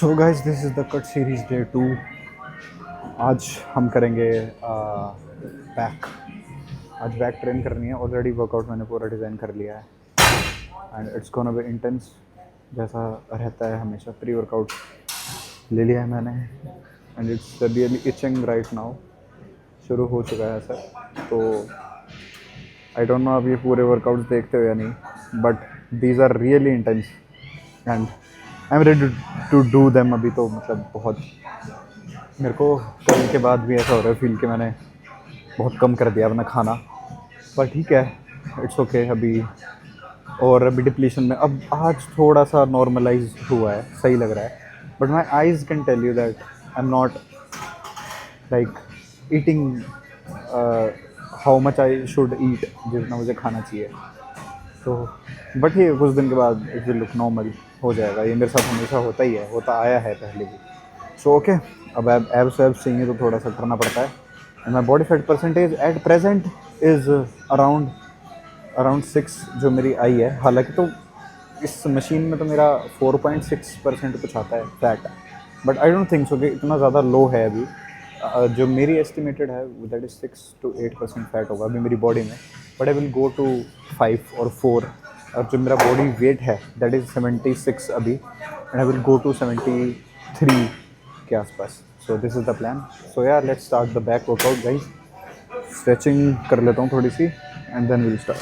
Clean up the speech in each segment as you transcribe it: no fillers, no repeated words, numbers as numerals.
So guys this is the cut series day 2। आज हम करेंगे बैक। आज बैक ट्रेन करनी है। ऑलरेडी वर्कआउट मैंने पूरा डिज़ाइन कर लिया है and it's gonna be intense जैसा रहता है हमेशा। प्री वर्कआउट ले लिया है मैंने and it's really itching right now. शुरू हो चुका है सर। तो आई डोंट नो आप ये पूरे वर्कआउट्स देखते हो या नहीं, but these are really intense and I am ready to do them. अभी तो मतलब बहुत मेरे को कल के बाद भी ऐसा हो रहा है फील कि मैंने बहुत कम कर दिया अपना खाना, पर ठीक है, इट्स ओके अभी। और अभी डिप्लीशन में अब आज थोड़ा सा नॉर्मलाइज हुआ है, सही लग रहा है, but my eyes can tell you that I am not like eating how much I should eat, जितना मुझे खाना चाहिए। तो बट ये कुछ दिन के बाद इट विल लुक नॉर्मल हो जाएगा। ये मेरे साथ हमेशा होता ही है, होता आया है पहले भी। सो ओके, अब एब्स वैब्स चाहिए तो थोड़ा सा करना पड़ता है। And my body fat percentage at present is around around 6 जो मेरी आई है। हालांकि तो इस मशीन में तो मेरा 4.6% कुछ आता है fat, but I don't think so कि इतना ज़्यादा लो है अभी। जो मेरी एस्टिमेटेड है दैट इज़ 6 to 8% फैट होगा अभी मेरी बॉडी में, but I will go to 5 और 4। और जो मेरा बॉडी वेट है दैट इज़ 76 अभी, and I will go to 73 के आसपास। So this is the plan. So यार let's start the back workout guys. Stretching कर लेता हूँ थोड़ी सी एंड देन विल स्टार्ट।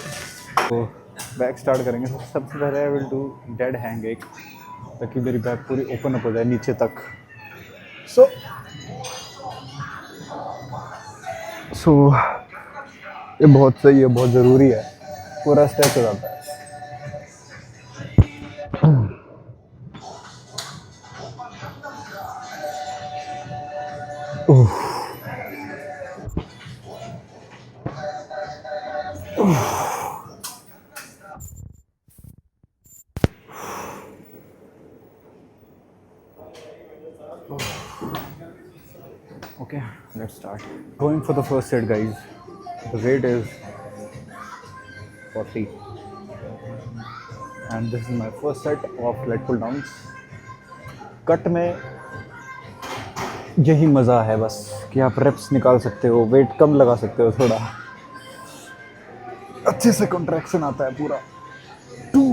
तो बैक स्टार्ट करेंगे। सबसे पहले I will do dead hang एक, ताकि मेरी बैक पूरी ओपन अप हो जाए नीचे तक। सो ये बहुत सही है, बहुत ज़रूरी है, पूरा स्ट्रेच हो जाता है। Okay, let's start. Going for the first set, guys. The weight is 40, and this is my first set of leg pull downs. Cut में यही मज़ा है बस कि आप रेप्स निकाल सकते हो, वेट कम लगा सकते हो, थोड़ा अच्छे से कॉन्ट्रैक्शन आता है पूरा। 2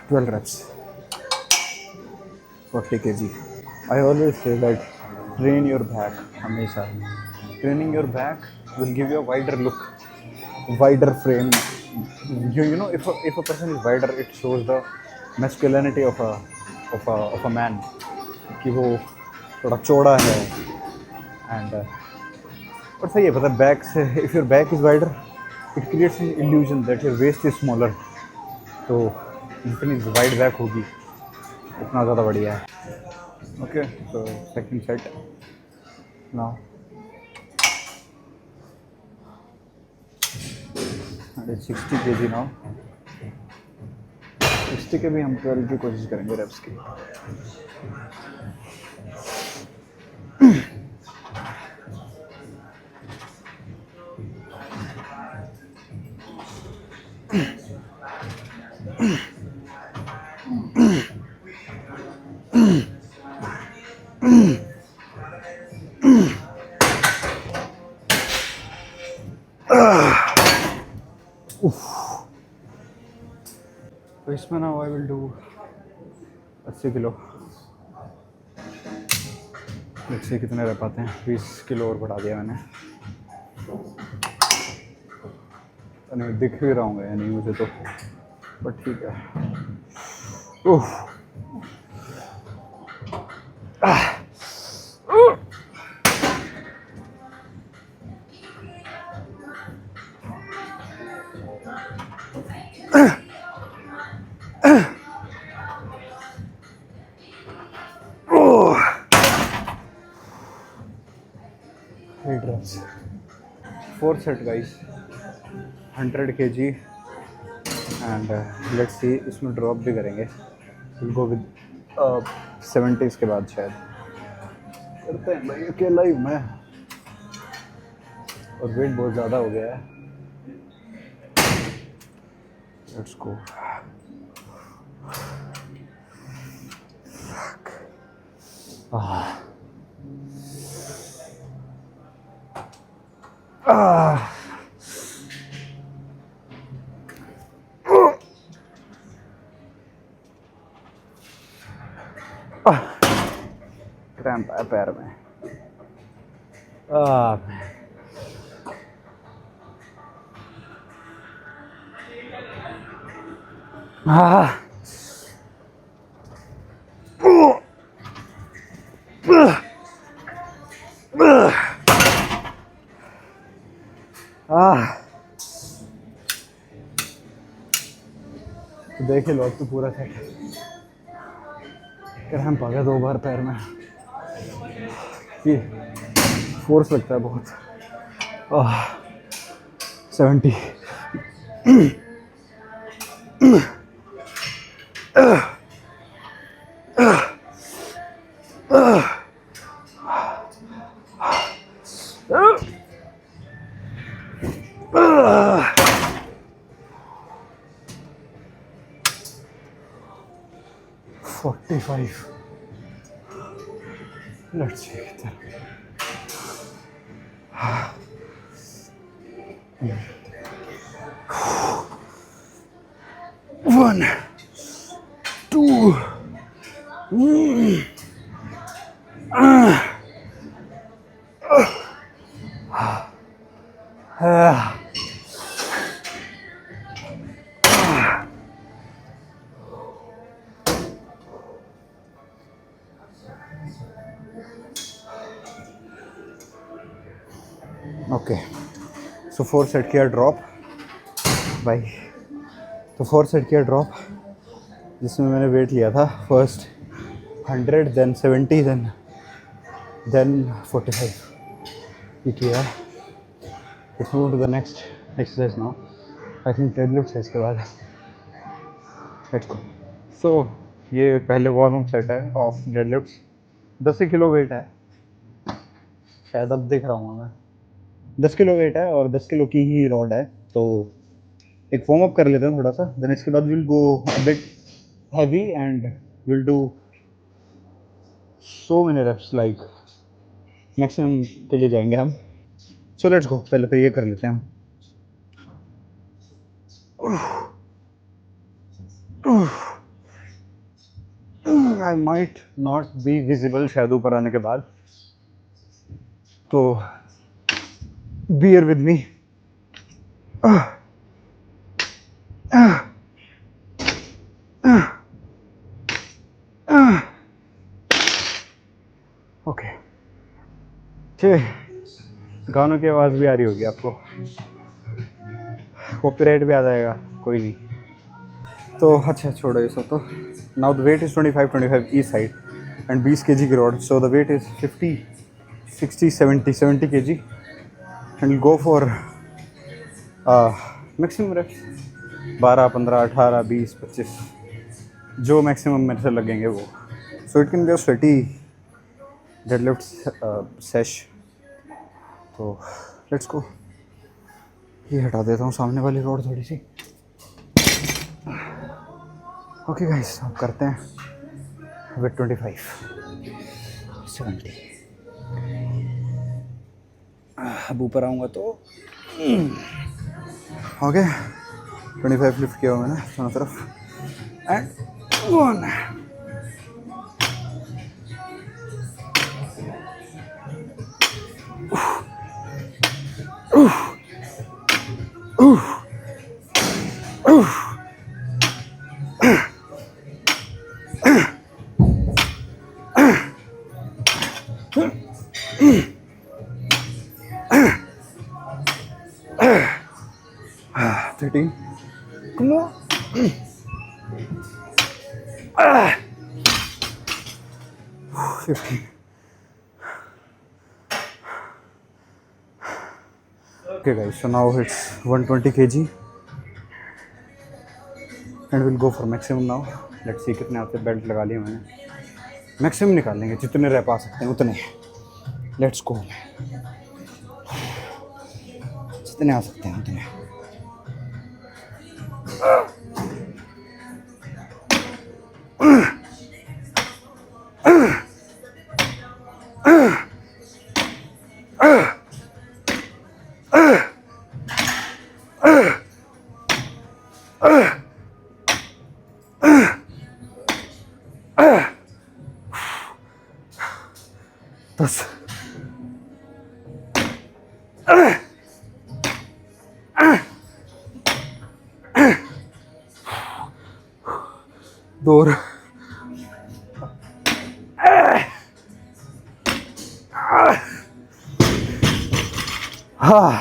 12 reps, 40 kg. I always say that train your back. हमेशा training your back will give you a wider look, wider frame. You know, if a person is wider, it shows the masculinity of a man, कि वो थोड़ा चौड़ा है। And और सही है, पता है बैक से, if your back is wider it creates an illusion that your waist is smaller. तो जितनी वाइड बैक होगी उतना ज़्यादा बढ़िया है। ओके, तो second set now. 60 kg now. 60 के भी हम 12 की कोशिश करेंगे रेप्स की। तो इसमें ना आई विल डू 80 किलो। देखिए कितने रह पाते हैं। 20 किलो और बढ़ा दिया मैंने। नहीं दिख भी रहा हूँ या नहीं मुझे तो, बट ठीक है। Oh fourth set guys, 100 kg and let's see इसमें ड्रॉप भी करेंगे, गो विद 70s के बाद शायद करते हैं भाई अकेला ही मैं, और वेट बहुत ज़्यादा हो गया है। Let's go. क्रैम्प है पैर में। देख लो अब तो पूरा सेट। क्रैम्प आ गया 2 बार पैर में, ये फोर्स लगता है बहुत। 70 45। Let's see. 1 2 okay. So 4 set किया ड्रॉप भाई, तो 4 सेट किया ड्रॉप, जिसमें मैंने वेट लिया था फर्स्ट 100, देन 70, देन 45 ये किया। Let's move to the next exercise now. I think deadlift है इसके बाद। Let's go. सो ये पहले वार्म अप सेट है ऑफ डेडलिफ्ट। 10 किलो वेट है शायद, अब देख रहा हूँ मैं। 10 किलो वेट है और 10 किलो की ही रॉड है, तो एक वार्म अप कर लेते हैं थोड़ा सा, देन इसके बाद will go a bit heavy and will do so many reps, like maximum के लिए जाएंगे हम। सो लेट्स गो, पहले तो ये कर लेते हैं हम। I might not be visible शायद ऊपर आने के बाद, तो बियर विद मी। ओके, गानों की आवाज़ भी आ रही होगी आपको, कॉपीराइट भी आ जाएगा, कोई नहीं। तो अच्छा छोड़ो ये सब। तो now the weight is 25 each side and 20 kg की rod, so the weight is 50 60 70 kg and go for maximum reps 12 15 18 20 25 जो मैक्सिमम मेरे से लगेंगे वो। So it can be a sweaty deadlift sash. तो लेट्स गो। ये हटा देता हूँ सामने वाली रोड थोड़ी सी। ओके गाइस, अब करते हैं विद 25 70। अब ऊपर आऊँगा तो ओके 25 लिफ्ट किया हुआ मैंने दोनों तरफ and 1 13 come on 15 okay guys, so now it's 120 kg and will go for maximum now. Let's see कितने आते। बेल्ट लगा लिया मैंने, मैक्सिमम निकाल लेंगे, जितने रह पा सकते हैं उतने। लेट्स गो, जितने आ सकते हैं उतने। बस दूर। हाँ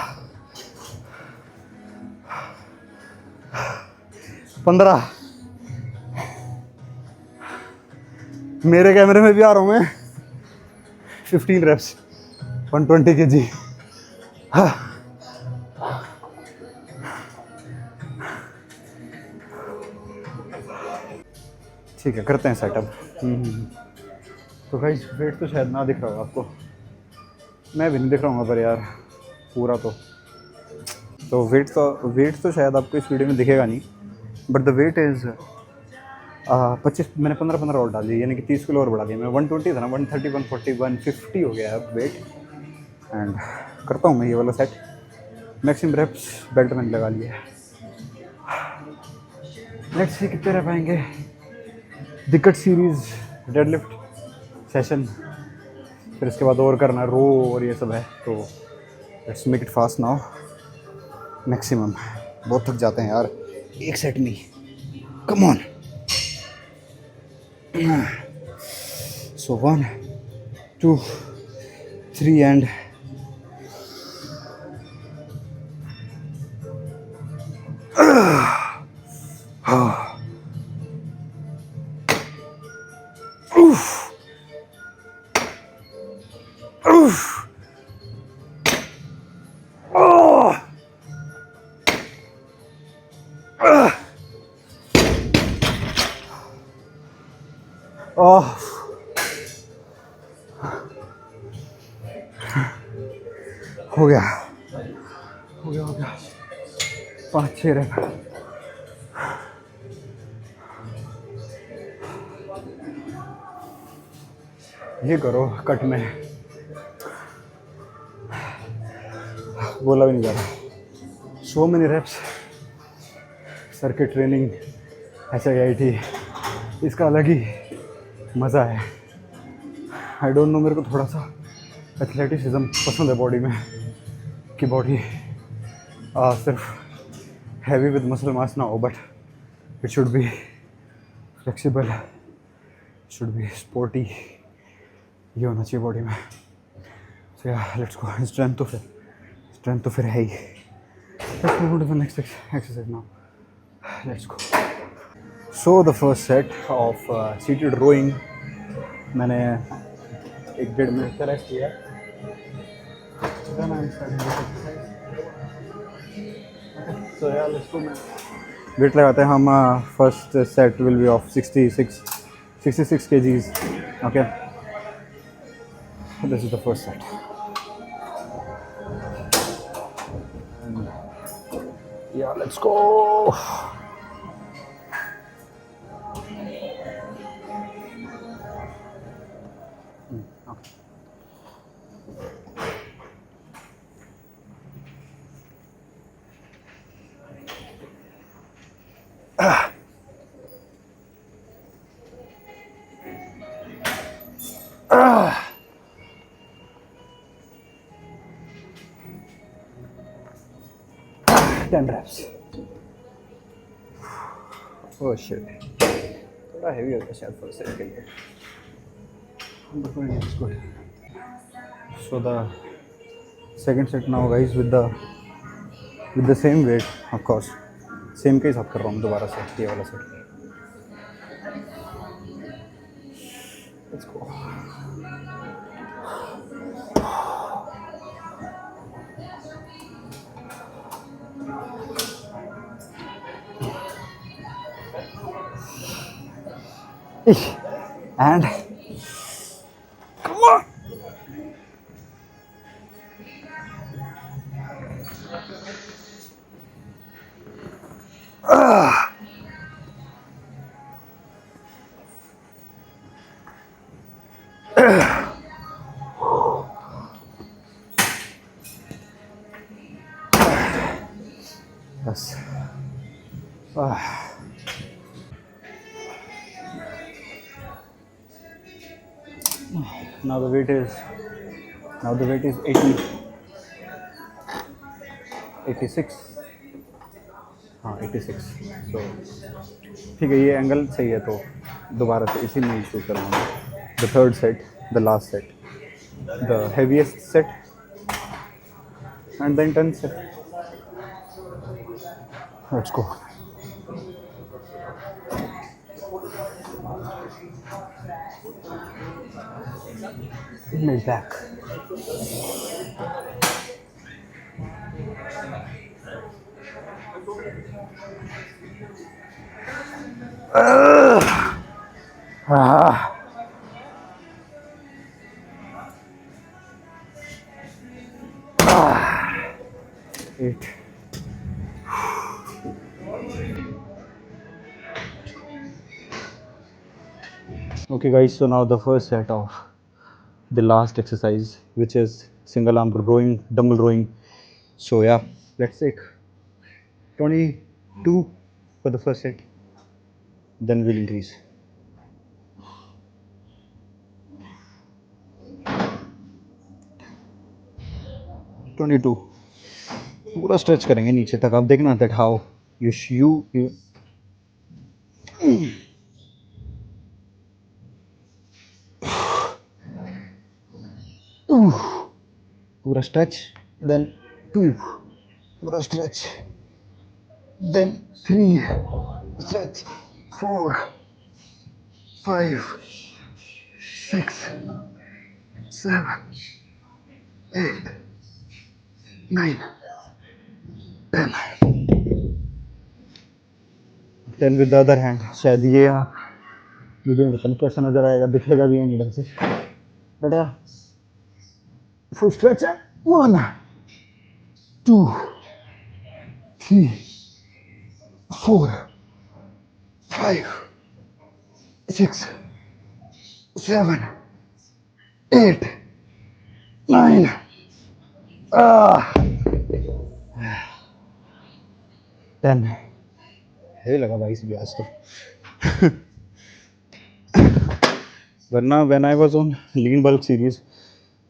15। मेरे कैमरे में भी आ रहा हूँ मैं। 15 रेप्स 120 kg। हाँ ठीक है, करते हैं सेटअप। तो गाइस वेट तो शायद ना दिख रहा हो आपको, मैं भी नहीं दिख रहा हूँ पर यार पूरा। तो वेट तो शायद आपको इस वीडियो में दिखेगा नहीं, बट द वेट इज़ 25। मैंने 15 और डाल दी, यानी कि 30 किलो और बढ़ा दिया। मैं 120 था ना, 130 140 150 हो गया है अब वेट। एंड करता हूँ मैं ये वाला सेट। मैक्सिमम रेप्स बेल्ट मैंने लगा लिया है। नेक्स्ट सी कितने रह पाएंगे। दिक्कत सीरीज डेडलिफ्ट सेशन, फिर इसके बाद और करना रो और ये सब है। तो let's make it fast now. Maximum बहुत थक जाते हैं यार एक सेट में। Come on. सो 1 2 3 एंड हो गया 5-6 रह। ये करो कट में, बोला भी नहीं जा रहा। So many reps. Circuit training SIIT, इसका अलग ही मज़ा है। आई डोंट नो, मेरे को थोड़ा सा एथलेटिसिज्म पसंद है बॉडी में, कि बॉडी सिर्फ हैवी विद मसल मास ना हो, but it should be flexible, should be sporty. ये होना चाहिए बॉडी में। सो या लेट्स गो। स्ट्रेंथ तो फिर है ही। Let's move to the next exercise now. Let's go. So the first set of seated rowing मैंने 1-1.5 मिनट का रेस्ट किया। सो या लेट्स गो। वेट लगाते हैं हम। First set will be of 66 kgs। Okay, this is the first set. Yeah let's go. Ten reps. Oh shit, थोड़ा heavy हो गया शायद फर्स्ट सेट के लिए। So the second set now guys with the same weight, of course same के हिसाब कर रहा हूँ दोबारा से ये वाला set. Let's go. And come on. Yes. Now the weight is 80, 86. हाँ 86. So ठीक है, ये एंगल सही है, तो दोबारा से इसी में शूट करूँगा. The third set, the last set, the heaviest set and the intense set. Let's go. Mid back. Ah. 8. Okay guys, so now the first set of the last exercise, which is single arm rowing, dumbbell rowing. So yeah, let's take 22 for the first set, then we'll increase. 22. पूरा stretch करेंगे नीचे तक. आप देखना that how you पूरा stretch, then 2, पूरा stretch, then 3, stretch, 4, 5, 6, 7, 8, 9, 10. 10 with the other hand. शायद ये वीडियो में पता नहीं कैसा नजर आएगा, दिखेगा भी नहीं ढंग से. बेटा फुल स्ट्रेच है. 1, 2, 3, 4, 5, 6, 7, 8, 9. Ah. 10. हेवी लगा भाई इस ब्याज तो. वरना when I was on lean bulk series,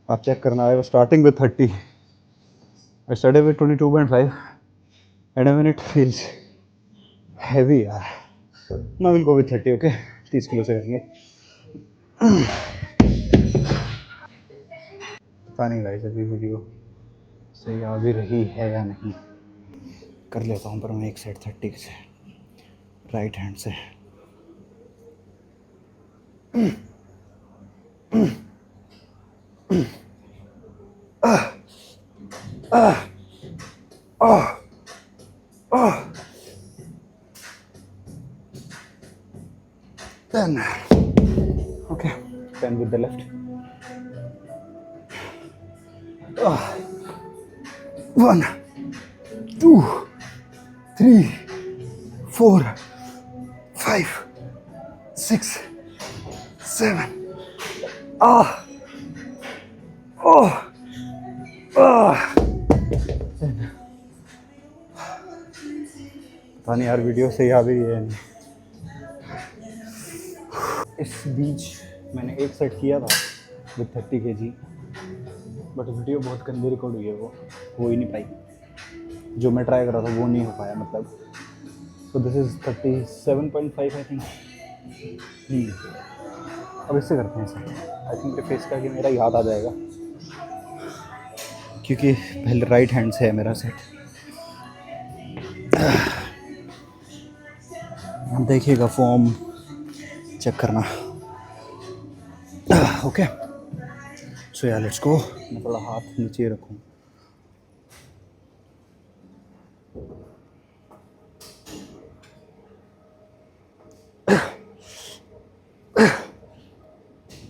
आप चेक करना, I was starting with 30, I started with 22.5 and when it feels heavy यार. Now will go with 30. Okay, 30 kilo से करेंगे. पता नहीं गाइस अभी वीडियो सही आ भी रही है या नहीं. कर लेता हूँ पर मैं एक सेट 30 से राइट हैंड से. Then, okay, 10 with the left. 1, 2, 3, 4, 5, 6, 7. पता नहीं यार वीडियो सही आ भी है नहीं. इस बीच मैंने एक सेट किया था विद 30 kg, बट वीडियो बहुत गंदी रिकॉर्ड हुई है, वो हो ही नहीं पाई. जो मैं ट्राई कर रहा था वो नहीं हो पाया मतलब. सो दिस इज़ 37.5 आई थिंक. अब इससे करते हैं सर. आई थिंक फेस का कि मेरा याद आ जाएगा, क्योंकि पहले राइट हैंड से है मेरा सेट. देखिएगा फॉर्म चेक करना. ओके, सो या लेट्स गो. मैं थोड़ा हाथ नीचे रखूँ.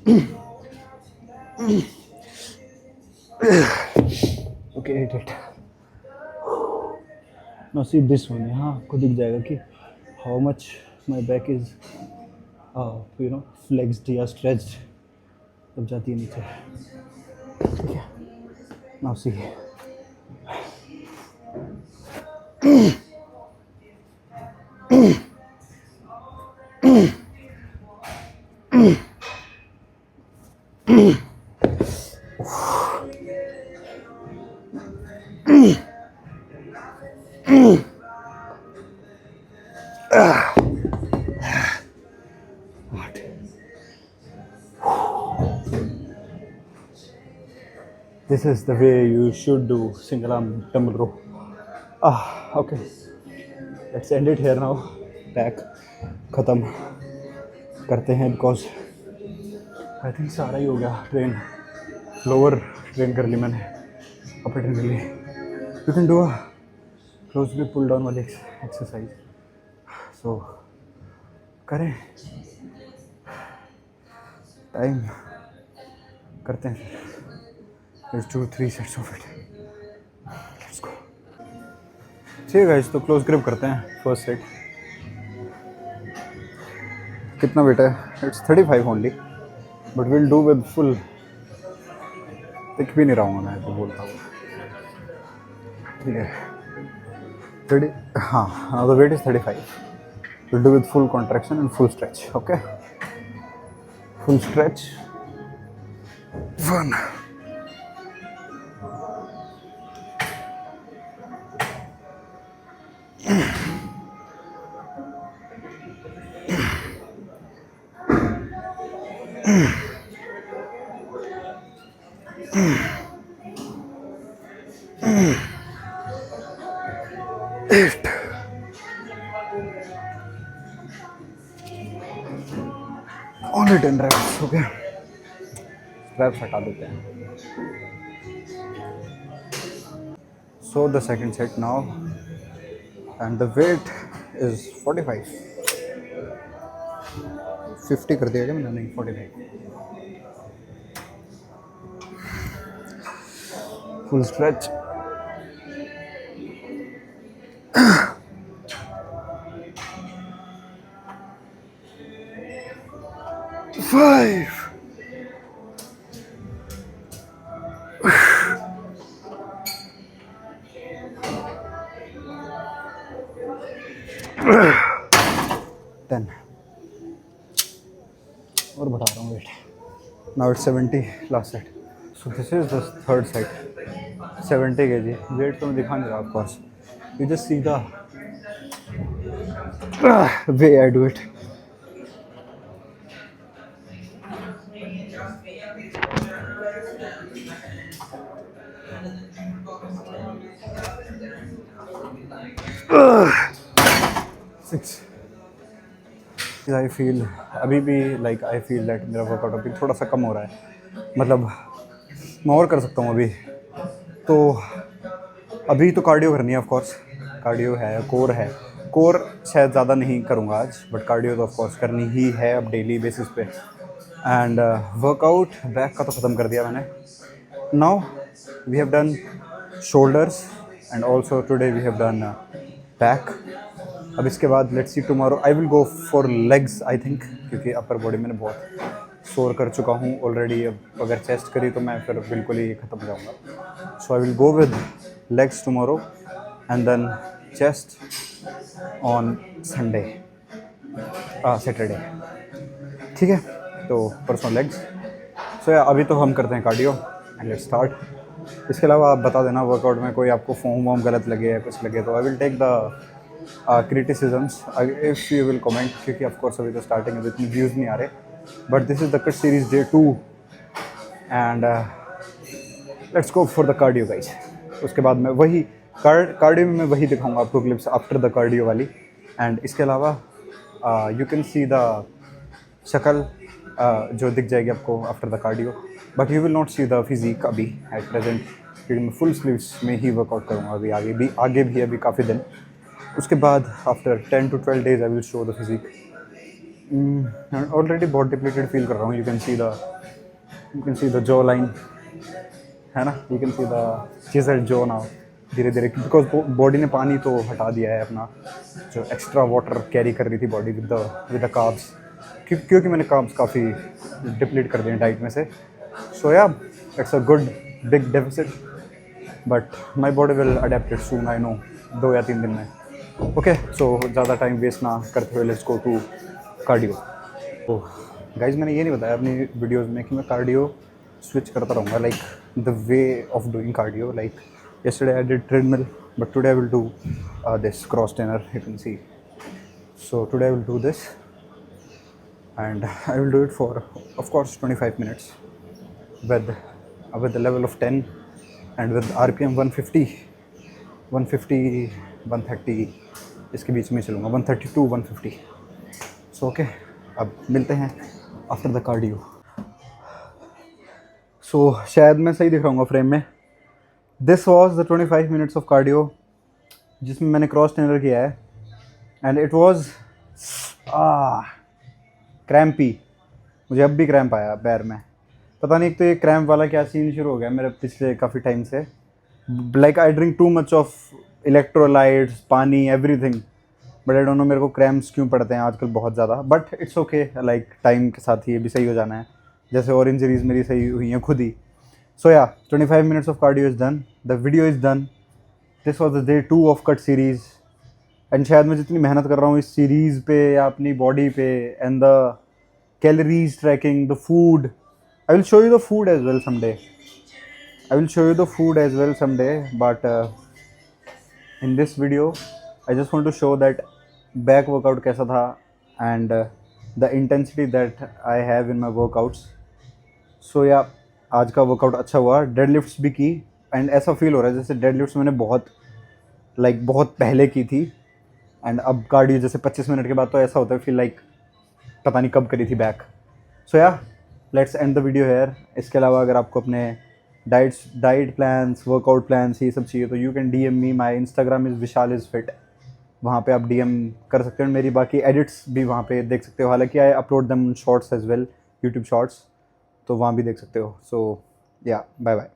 Okay, hit it. Now see this one. हाँ खुद दिख जाएगा कि how much my back is flexed या stretched जब जाती है नीचे. ठीक है. Now see. This is the way you should do single arm dumbbell row. Okay. Let's end it here now. Back ख़त्म करते हैं because I think सारा ही हो गया. ट्रेन लोअर ट्रेन कर ली मैंने, अपर ट्रेन कर ली. You can do a close grip pull down वाली exercise. So करें, टाइम करते हैं. Let's do 3 sets of it. Let's go. ठीक है गाइस, तो क्लोज ग्रिप करते हैं फर्स्ट सेट. कितना वेट है? It's 35 only, but will do with full. दिख भी नहीं रहा हूँ मैं तो बोलता हूँ. ठीक है. 30. हाँ, now the weight is 35. We'll do with full contraction and full stretch. Okay. Full stretch. 1. Only 10 reps, okay. Reps हटा देते हैं. So the second set now, and the weight is 45. 50 कर दिया क्या मैंने? नहीं, 45. Full stretch. 5. Then और बढ़ा रहा हूँ wait. Now it's 70 last set. So this is the third set. 70 kg. Wait तो मैं दिखा नहीं रहा of course. You just see the way I do it. I feel अभी भी I feel that मेरा वर्कआउट अभी थोड़ा सा कम हो रहा है. मतलब मैं और कर सकता हूँ अभी. तो अभी तो कार्डियो करनी है ऑफ कोर्स. कार्डियो है, कोर है. कोर शायद ज़्यादा नहीं करूँगा आज, बट कार्डियो तो ऑफ कोर्स करनी ही है अब डेली बेसिस पे. एंड वर्कआउट बैक का तो ख़त्म कर दिया मैंने. Now we have done shoulders and also today we have done back. अब इसके बाद let's see tomorrow I will go for legs I think, क्योंकि अपर बॉडी मैंने बहुत शोर कर चुका हूँ ऑलरेडी. अब अगर चेस्ट करी तो मैं फिर बिल्कुल ही ख़त्म हो जाऊँगा. So I will go with legs tomorrow and then chest on Sunday Saturday. ठीक है, तो परसों लेग्स. सो अभी तो हम करते हैं कार्डियो एंड लेट्स स्टार्ट. इसके अलावा आप बता देना वर्कआउट में कोई आपको फॉर्म वॉर्म गलत लगे या कुछ लगे तो I will take the criticisms if you will comment, क्योंकि of course अभी तो स्टार्टिंग है, इतने व्यूज़ नहीं आ रहे. But this is the cut series day 2 and let's go for the cardio guys. उसके बाद मैं वही कार्डियो में मैं वही दिखाऊंगा आपको क्लिप्स आफ्टर द कार्डियो वाली. एंड इसके अलावा यू कैन सी द शक्ल जो दिख जाएगी आपको after the cardio, but you will not see the physique अभी एट प्रेजेंट, क्योंकि मैं फुल स्लीव्स में ही वर्कआउट करूँगा अभी. आगे भी अभी काफ़ी दिन. उसके बाद after 10 to 12 days I will show the physique. Already बहुत डिप्लीटेड फील कर रहा हूँ. You can see the You can see the jaw line, है ना? You can see the chiseled jaw now. धीरे धीरे बिकॉज बॉडी ने पानी तो हटा दिया है अपना, जो एक्स्ट्रा वाटर कैरी कर रही थी बॉडी विद द कार्ब्स, क्योंकि मैंने कार्ब्स काफ़ी डिप्लीट कर दिए डाइट में से. सो या it's a good big deficit, but my body will adapt it soon, I know, 2 या 3 दिन में. ओके, सो ज़्यादा टाइम वेस्ट ना करते हुए लेट्स गो टू कार्डियो. तो गाइज मैंने ये नहीं बताया अपनी वीडियोज़ में कि मैं कार्डियो स्विच करता रहूँगा, like the way of doing cardio. Like yesterday I did treadmill, but today I will do this cross trainer, you can see. So today I will do this, and I will do it for, of course, 25 minutes with the level of 10 and with RPM 150 130 इसके बीच में चलूँगा, 130 to 150. So okay, अब मिलते हैं after the cardio. So शायद मैं सही दिख रहा हूँ फ्रेम में. This was the 25 minutes of cardio जिसमें मैंने क्रॉस ट्रेनर किया है, एंड इट वॉज क्रैम्पी. मुझे अब भी क्रैम्प आया पैर में, पता नहीं. एक तो ये क्रैम्प वाला क्या सीन शुरू हो गया मेरे पिछले काफ़ी टाइम से. Like I drink too much of electrolytes, पानी, everything, but I don't know मेरे को क्रैम्प्स क्यों पड़ते हैं आजकल बहुत ज़्यादा. But it's okay, like time के साथ ये भी सही हो जाना है, जैसे और इंजरीज मेरी सही हुई हैं खुद ही. So yeah, 25 minutes of cardio is done. The video is done. This was the day 2 of cut series. And शायद मैं जितनी मेहनत कर रहा हूँ इस सीरीज़ पे या अपनी बॉडी पे, and the calories tracking, the food. I will show you the food as well someday. But in this video, I just want to show that back workout कैसा था and the intensity that I have in my workouts. So yeah. आज का workout अच्छा हुआ. Deadlifts भी की, and ऐसा feel हो रहा है जैसे डेडलिफ्ट्स मैंने बहुत पहले की थी, एंड अब कार्डियो जैसे 25 मिनट के बाद तो ऐसा होता है फील लाइक पता नहीं कब करी थी बैक. सो या let's end the video hair. इसके अलावा अगर आपको अपने डाइट प्लान्स, वर्कआउट प्लान्स ये सब चाहिए तो you can DM me. My Instagram is Vishal is fit. वहाँ पे आप DM कर सकते हो. मेरी बाकी एडिट्स भी वहाँ पे देख सकते हो. हालांकि I upload them shorts as well, YouTube shorts, तो वहाँ भी देख सकते हो. सो या बाय बाय.